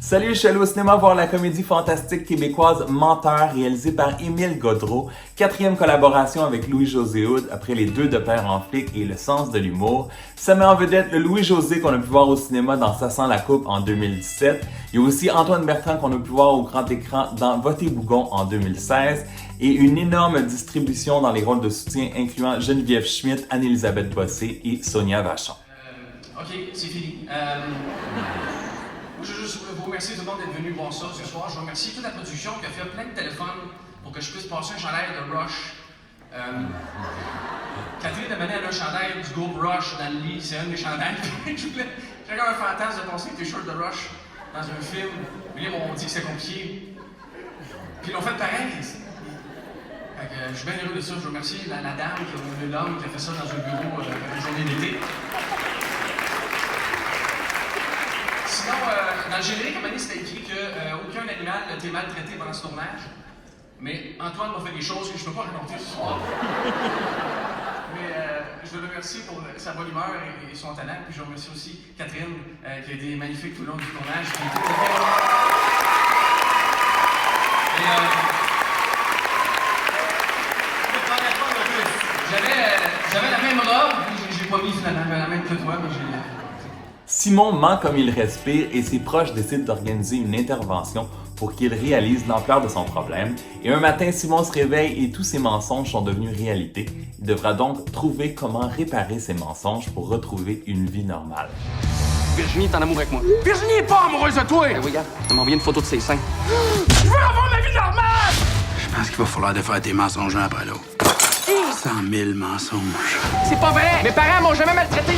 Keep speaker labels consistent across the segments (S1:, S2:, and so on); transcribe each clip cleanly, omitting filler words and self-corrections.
S1: Salut, je suis allé au cinéma voir la comédie fantastique québécoise Menteur, réalisée par Émile Gaudreault, 4e collaboration avec Louis-José Hood après les deux de Père en flic et Le sens de l'humour. Ça met en vedette le Louis-José qu'on a pu voir au cinéma dans Ça sent la coupe en 2017. Il y a aussi Antoine Bertrand qu'on a pu voir au grand écran dans Votez Bougon en 2016 et une énorme distribution dans les rôles de soutien incluant Geneviève Schmidt, Anne-Élisabeth Bossé et Sonia Vachon.
S2: Ok, c'est fini. Je veux juste vous remercier tout le monde d'être venu voir ça ce soir. Je veux remercier toute la production qui a fait plein de téléphones pour que je puisse passer un chandail de Rush. Catherine a mené un chandail du groupe Rush dans le lit, c'est un des chandails. J'avais un fantasme de passer un t-shirt de Rush dans un film. Mais là, on dit que c'est compliqué. Puis ils l'ont fait pareil. Je suis bien heureux de ça. Je remercie la dame, l'homme qui a fait ça dans un bureau une journée d'été. Sinon, dans le générique, à un moment donné, c'était écrit qu'aucun animal n'a été maltraité pendant ce tournage. Mais Antoine m'a fait des choses que je ne peux pas raconter ce soir. Mais je le remercie pour sa bonne humeur et son talent. Puis je remercie aussi Catherine, qui a été magnifique tout le long du tournage. J'avais la même robe, j'ai pas mis finalement la même que toi, mais j'ai...
S1: Simon ment comme il respire et ses proches décident d'organiser une intervention pour qu'il réalise l'ampleur de son problème. Et un matin, Simon se réveille et tous ses mensonges sont devenus réalité. Il devra donc trouver comment réparer ses mensonges pour retrouver une vie normale.
S3: Virginie est en amour avec moi.
S2: Virginie est pas amoureuse de toi!
S3: Ben, regarde, elle m'a envoyé une photo de ses seins.
S2: Je veux avoir ma vie normale!
S4: Je pense qu'il va falloir défaire tes mensonges un après l'autre. 100 000 mensonges.
S3: C'est pas vrai! Mes parents m'ont jamais maltraité!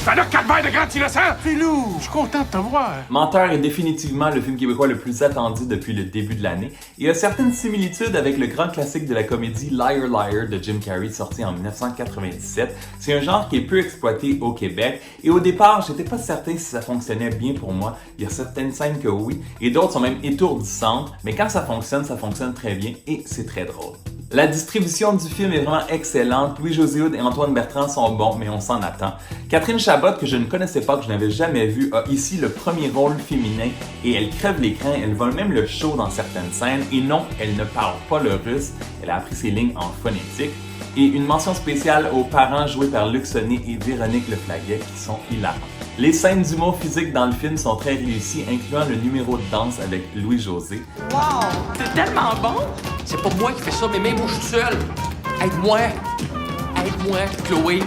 S2: T'en as 4 verres de grand innocent!
S4: Philou, je suis content de te voir.
S1: Menteur est définitivement le film québécois le plus attendu depuis le début de l'année et a certaines similitudes avec le grand classique de la comédie Liar Liar de Jim Carrey sorti en 1997. C'est un genre qui est peu exploité au Québec et au départ, j'étais pas certain si ça fonctionnait bien pour moi. Il y a certaines scènes que oui et d'autres sont même étourdissantes, mais quand ça fonctionne très bien et c'est très drôle. La distribution du film est vraiment excellente. Louis-José Hood et Antoine Bertrand sont bons, mais on s'en attend. Catherine Chabot, que je ne connaissais pas, que je n'avais jamais vue, a ici le premier rôle féminin et elle crève l'écran, elle vole même le show dans certaines scènes. Et non, elle ne parle pas le russe, elle a appris ses lignes en phonétique. Et une mention spéciale aux parents joués par Luc Sonnet et Véronique Leflaguet qui sont hilarants. Les scènes d'humour physique dans le film sont très réussies, incluant le numéro de danse avec Louis-José.
S3: Wow! C'est tellement bon! C'est pas moi qui fais ça, mais même moi, je suis seul. Aide-moi! Aide-moi, Chloé!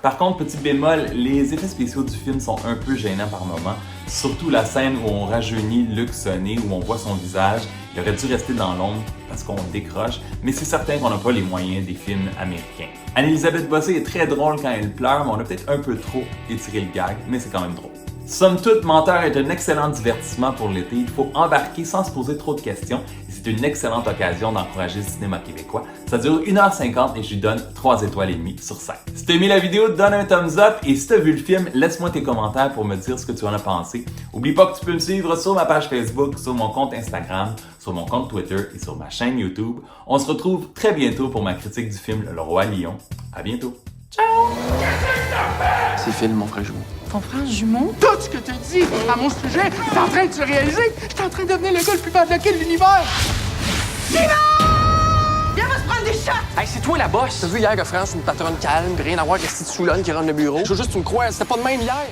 S1: Par contre, petit bémol, les effets spéciaux du film sont un peu gênants par moments. Surtout la scène où on rajeunit Luc Sonnet, où on voit son visage. Il aurait dû rester dans l'ombre parce qu'on décroche, mais c'est certain qu'on n'a pas les moyens des films américains. Anne-Élisabeth Bossé est très drôle quand elle pleure, mais on a peut-être un peu trop étiré le gag, mais c'est quand même drôle. Somme toute, Menteur est un excellent divertissement pour l'été. Il faut embarquer sans se poser trop de questions et c'est une excellente occasion d'encourager le cinéma québécois. Ça dure 1h50 et je lui donne 3 étoiles et demie sur 5. Si t'as aimé la vidéo, donne un thumbs up et si t'as vu le film, laisse-moi tes commentaires pour me dire ce que tu en as pensé. Oublie pas que tu peux me suivre sur ma page Facebook, sur mon compte Instagram, sur mon compte Twitter et sur ma chaîne YouTube. On se retrouve très bientôt pour ma critique du film Le Roi Lion. À bientôt. Ciao!
S3: C'est Phil, mon frère jumeau.
S5: Ton frère jumeau?
S4: Tout ce que tu dis à mon sujet, t'es en train de te réaliser. Je suis en train de devenir le gars le plus bad de l'univers.
S5: Viens, on va se prendre des shots!
S3: Hey, c'est toi la boss! T'as vu hier que France, une patronne calme, rien à voir avec la petite Soulonne qui rentre le bureau? Je veux juste que tu me crois, c'était pas de même hier!